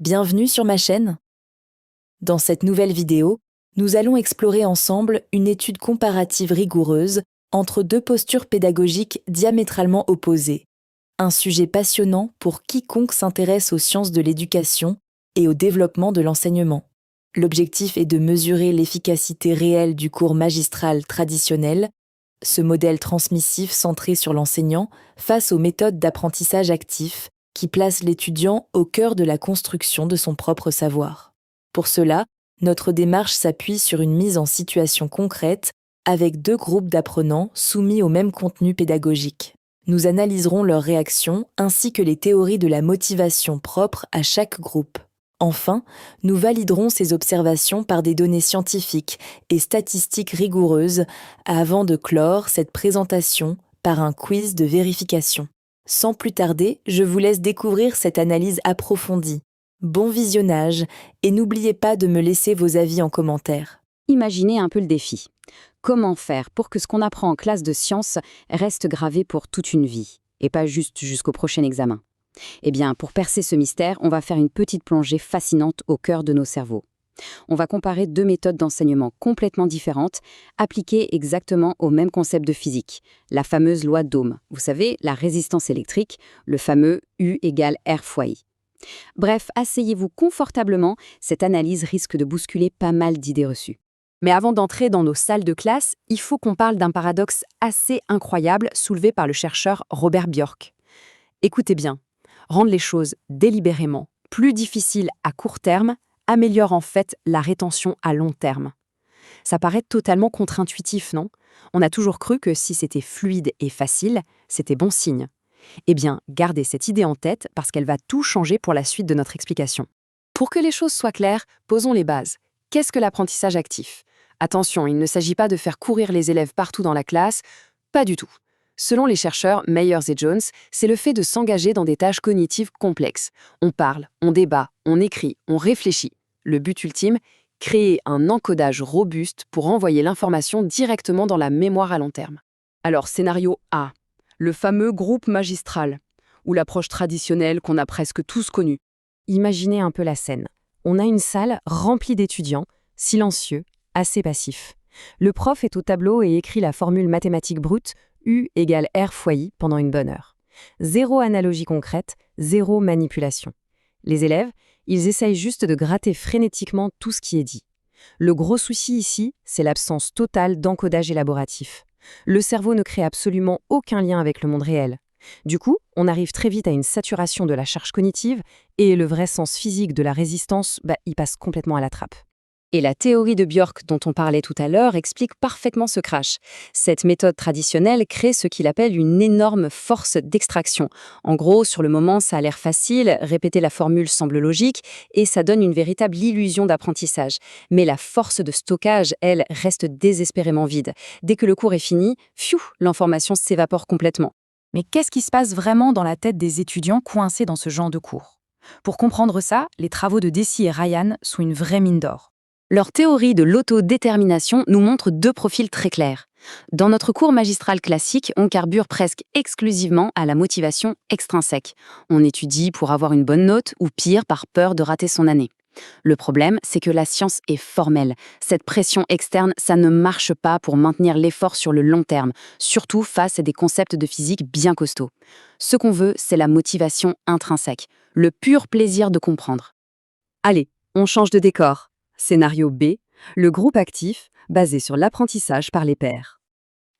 Bienvenue sur ma chaîne. Dans cette nouvelle vidéo, nous allons explorer ensemble une étude comparative rigoureuse entre deux postures pédagogiques diamétralement opposées. Un sujet passionnant pour quiconque s'intéresse aux sciences de l'éducation et au développement de l'enseignement. L'objectif est de mesurer l'efficacité réelle du cours magistral traditionnel, ce modèle transmissif centré sur l'enseignant, face aux méthodes d'apprentissage actif qui placent l'étudiant au cœur de la construction de son propre savoir. Pour cela, notre démarche s'appuie sur une mise en situation concrète avec deux groupes d'apprenants soumis au même contenu pédagogique. Nous analyserons leurs réactions ainsi que les théories de la motivation propres à chaque groupe. Enfin, nous validerons ces observations par des données scientifiques et statistiques rigoureuses avant de clore cette présentation par un quiz de vérification. Sans plus tarder, je vous laisse découvrir cette analyse approfondie. Bon visionnage et n'oubliez pas de me laisser vos avis en commentaire. Imaginez un peu le défi. Comment faire pour que ce qu'on apprend en classe de sciences reste gravé pour toute une vie, et pas juste jusqu'au prochain examen? Eh bien, pour percer ce mystère, on va faire une petite plongée fascinante au cœur de nos cerveaux. On va comparer deux méthodes d'enseignement complètement différentes, appliquées exactement au même concept de physique, la fameuse loi d'Ohm. Vous savez, la résistance électrique, le fameux U égale R fois I. Bref, asseyez-vous confortablement, cette analyse risque de bousculer pas mal d'idées reçues. Mais avant d'entrer dans nos salles de classe, il faut qu'on parle d'un paradoxe assez incroyable soulevé par le chercheur Robert Bjork. Écoutez bien, rendre les choses délibérément plus difficiles à court terme améliore en fait la rétention à long terme. Ça paraît totalement contre-intuitif, non? On a toujours cru que si c'était fluide et facile, c'était bon signe. Eh bien, gardez cette idée en tête parce qu'elle va tout changer pour la suite de notre explication. Pour que les choses soient claires, posons les bases. Qu'est-ce que l'apprentissage actif? Attention, il ne s'agit pas de faire courir les élèves partout dans la classe, pas du tout. Selon les chercheurs Meyers et Jones, c'est le fait de s'engager dans des tâches cognitives complexes. On parle, on débat, on écrit, on réfléchit. Le but ultime, créer un encodage robuste pour envoyer l'information directement dans la mémoire à long terme. Alors, scénario A, le fameux groupe magistral, ou l'approche traditionnelle qu'on a presque tous connue. Imaginez un peu la scène. On a une salle remplie d'étudiants, silencieux, assez passifs. Le prof est au tableau et écrit la formule mathématique brute U égale R fois I pendant une bonne heure. Zéro analogie concrète, zéro manipulation. Les élèves, ils essayent juste de gratter frénétiquement tout ce qui est dit. Le gros souci ici, c'est l'absence totale d'encodage élaboratif. Le cerveau ne crée absolument aucun lien avec le monde réel. Du coup, on arrive très vite à une saturation de la charge cognitive et le vrai sens physique de la résistance, il passe complètement à la trappe. Et la théorie de Bjork dont on parlait tout à l'heure explique parfaitement ce crash. Cette méthode traditionnelle crée ce qu'il appelle une énorme force d'extraction. En gros, sur le moment, ça a l'air facile, répéter la formule semble logique, et ça donne une véritable illusion d'apprentissage. Mais la force de stockage, elle, reste désespérément vide. Dès que le cours est fini, l'information s'évapore complètement. Mais qu'est-ce qui se passe vraiment dans la tête des étudiants coincés dans ce genre de cours? Pour comprendre ça, les travaux de Deci et Ryan sont une vraie mine d'or. Leur théorie de l'autodétermination nous montre deux profils très clairs. Dans notre cours magistral classique, on carbure presque exclusivement à la motivation extrinsèque. On étudie pour avoir une bonne note ou pire par peur de rater son année. Le problème, c'est que la science est formelle. Cette pression externe, ça ne marche pas pour maintenir l'effort sur le long terme, surtout face à des concepts de physique bien costauds. Ce qu'on veut, c'est la motivation intrinsèque, le pur plaisir de comprendre. Allez, on change de décor. Scénario B, le groupe actif, basé sur l'apprentissage par les pairs.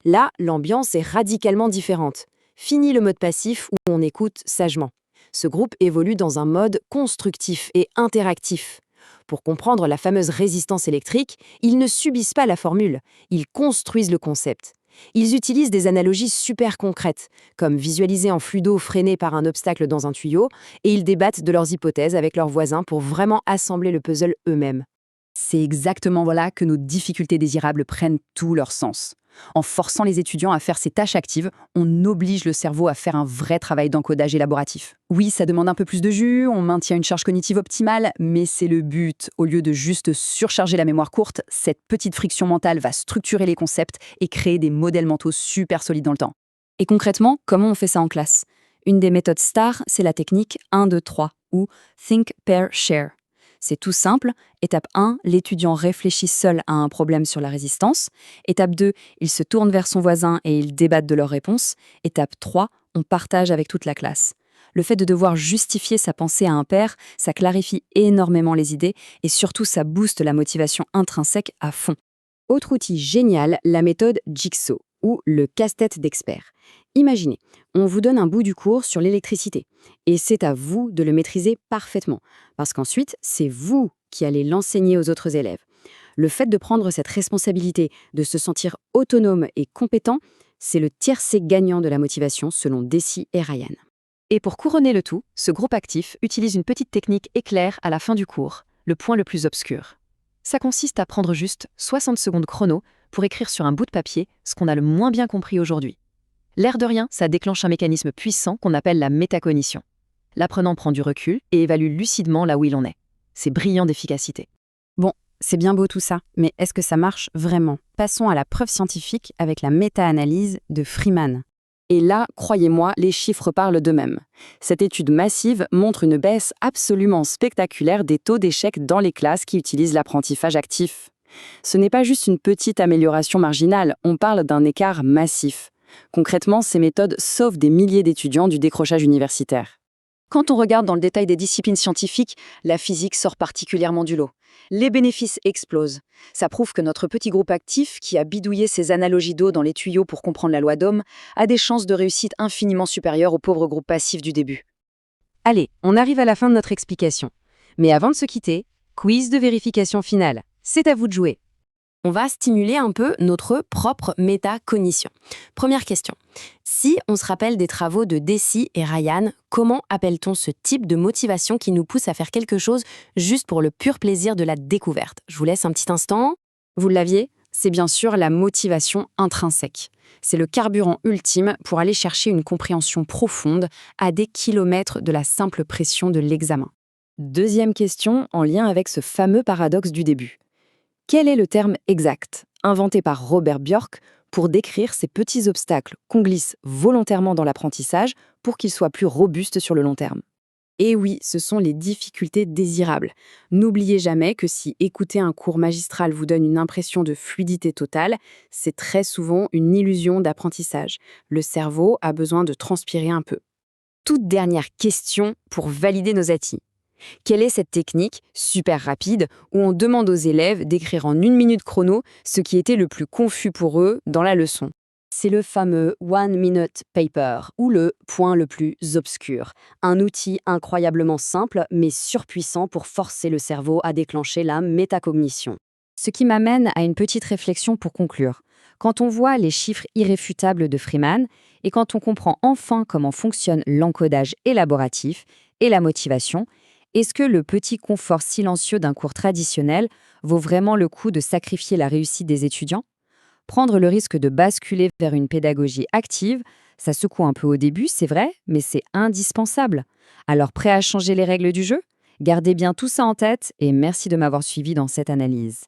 Là, l'ambiance est radicalement différente. Fini le mode passif où on écoute sagement. Ce groupe évolue dans un mode constructif et interactif. Pour comprendre la fameuse résistance électrique, ils ne subissent pas la formule, ils construisent le concept. Ils utilisent des analogies super concrètes, comme visualiser un flux d'eau freiné par un obstacle dans un tuyau, et ils débattent de leurs hypothèses avec leurs voisins pour vraiment assembler le puzzle eux-mêmes. C'est exactement là que nos difficultés désirables prennent tout leur sens. En forçant les étudiants à faire ces tâches actives, on oblige le cerveau à faire un vrai travail d'encodage élaboratif. Oui, ça demande un peu plus de jus, on maintient une charge cognitive optimale, mais c'est le but. Au lieu de juste surcharger la mémoire courte, cette petite friction mentale va structurer les concepts et créer des modèles mentaux super solides dans le temps. Et concrètement, comment on fait ça en classe ? Une des méthodes stars, c'est la technique 1, 2, 3 ou Think, Pair, Share. C'est tout simple. Étape 1, l'étudiant réfléchit seul à un problème sur la résistance. Étape 2, il se tourne vers son voisin et ils débattent de leurs réponses. Étape 3, on partage avec toute la classe. Le fait de devoir justifier sa pensée à un pair, ça clarifie énormément les idées et surtout ça booste la motivation intrinsèque à fond. Autre outil génial, la méthode Jigsaw ou le casse-tête d'expert. Imaginez, on vous donne un bout du cours sur l'électricité et c'est à vous de le maîtriser parfaitement parce qu'ensuite, c'est vous qui allez l'enseigner aux autres élèves. Le fait de prendre cette responsabilité, de se sentir autonome et compétent, c'est le tiercé gagnant de la motivation selon Deci et Ryan. Et pour couronner le tout, ce groupe actif utilise une petite technique éclair à la fin du cours, le point le plus obscur. Ça consiste à prendre juste 60 secondes chrono pour écrire sur un bout de papier ce qu'on a le moins bien compris aujourd'hui. L'air de rien, ça déclenche un mécanisme puissant qu'on appelle la métacognition. L'apprenant prend du recul et évalue lucidement là où il en est. C'est brillant d'efficacité. Bon, c'est bien beau tout ça, mais est-ce que ça marche vraiment? Passons à la preuve scientifique avec la méta-analyse de Freeman. Et là, croyez-moi, les chiffres parlent d'eux-mêmes. Cette étude massive montre une baisse absolument spectaculaire des taux d'échec dans les classes qui utilisent l'apprentissage actif. Ce n'est pas juste une petite amélioration marginale, on parle d'un écart massif. Concrètement, ces méthodes sauvent des milliers d'étudiants du décrochage universitaire. Quand on regarde dans le détail des disciplines scientifiques, la physique sort particulièrement du lot. Les bénéfices explosent. Ça prouve que notre petit groupe actif, qui a bidouillé ses analogies d'eau dans les tuyaux pour comprendre la loi d'Ohm, a des chances de réussite infiniment supérieures au pauvre groupe passif du début. Allez, on arrive à la fin de notre explication. Mais avant de se quitter, quiz de vérification finale. C'est à vous de jouer. On va stimuler un peu notre propre métacognition. Première question. Si on se rappelle des travaux de Deci et Ryan, comment appelle-t-on ce type de motivation qui nous pousse à faire quelque chose juste pour le pur plaisir de la découverte? Je vous laisse un petit instant. Vous l'aviez? C'est bien sûr la motivation intrinsèque. C'est le carburant ultime pour aller chercher une compréhension profonde à des kilomètres de la simple pression de l'examen. Deuxième question en lien avec ce fameux paradoxe du début. Quel est le terme exact, inventé par Robert Bjork, pour décrire ces petits obstacles qu'on glisse volontairement dans l'apprentissage pour qu'ils soient plus robustes sur le long terme? Et oui, ce sont les difficultés désirables. N'oubliez jamais que si écouter un cours magistral vous donne une impression de fluidité totale, c'est très souvent une illusion d'apprentissage. Le cerveau a besoin de transpirer un peu. Toute dernière question pour valider nos acquis. Quelle est cette technique, super rapide, où on demande aux élèves d'écrire en 1 minute chrono ce qui était le plus confus pour eux dans la leçon? C'est le fameux One Minute Paper, ou le point le plus obscur. Un outil incroyablement simple, mais surpuissant pour forcer le cerveau à déclencher la métacognition. Ce qui m'amène à une petite réflexion pour conclure. Quand on voit les chiffres irréfutables de Freeman, et quand on comprend enfin comment fonctionne l'encodage élaboratif et la motivation, est-ce que le petit confort silencieux d'un cours traditionnel vaut vraiment le coup de sacrifier la réussite des étudiants? Prendre le risque de basculer vers une pédagogie active, ça secoue un peu au début, c'est vrai, mais c'est indispensable. Alors prêt à changer les règles du jeu? Gardez bien tout ça en tête et merci de m'avoir suivi dans cette analyse.